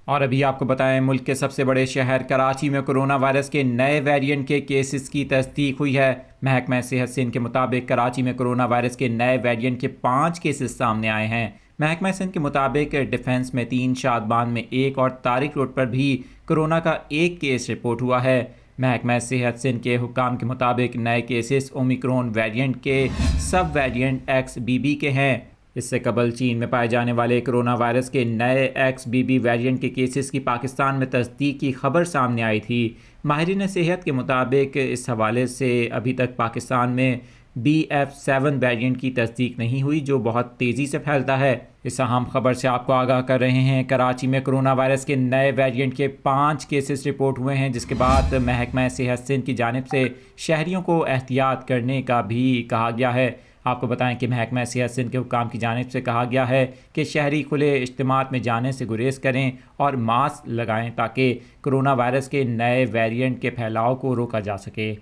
اور ابھی آپ کو بتائیں، ملک کے سب سے بڑے شہر کراچی میں کرونا وائرس کے نئے ویرینٹ کے کیسز کی تصدیق ہوئی ہے۔ محکمہ صحت سندھ کے مطابق کراچی میں کرونا وائرس کے نئے ویرینٹ کے 5 کیسز سامنے آئے ہیں۔ محکمہ سندھ کے مطابق ڈیفنس میں 3، شادبان میں 1 اور طارق روڈ پر بھی کرونا کا 1 کیس رپورٹ ہوا ہے۔ محکمہ صحت سندھ کے حکام کے مطابق نئے کیسز اومیکرون ویرینٹ کے سب ویرینٹ ایکس بی بی کے ہیں۔ اس سے قبل چین میں پائے جانے والے کرونا وائرس کے نئے ایکس بی بی ویرینٹ کے کیسز کی پاکستان میں تصدیق کی خبر سامنے آئی تھی۔ ماہرین صحت کے مطابق اس حوالے سے ابھی تک پاکستان میں BF7 ویرینٹ کی تصدیق نہیں ہوئی، جو بہت تیزی سے پھیلتا ہے۔ اس اہم خبر سے آپ کو آگاہ کر رہے ہیں۔ کراچی میں کرونا وائرس کے نئے ویرینٹ کے 5 کیسز رپورٹ ہوئے ہیں، جس کے بعد محکمہ صحت سندھ کی جانب سے شہریوں کو احتیاط کرنے کا بھی کہا گیا ہے۔ آپ کو بتائیں کہ محکمہ صحت سندھ کے حکام کی جانب سے کہا گیا ہے کہ شہری کھلے اجتماعات میں جانے سے گریز کریں اور ماسک لگائیں تاکہ کرونا وائرس کے نئے ویرینٹ کے پھیلاؤ کو روکا جا سکے۔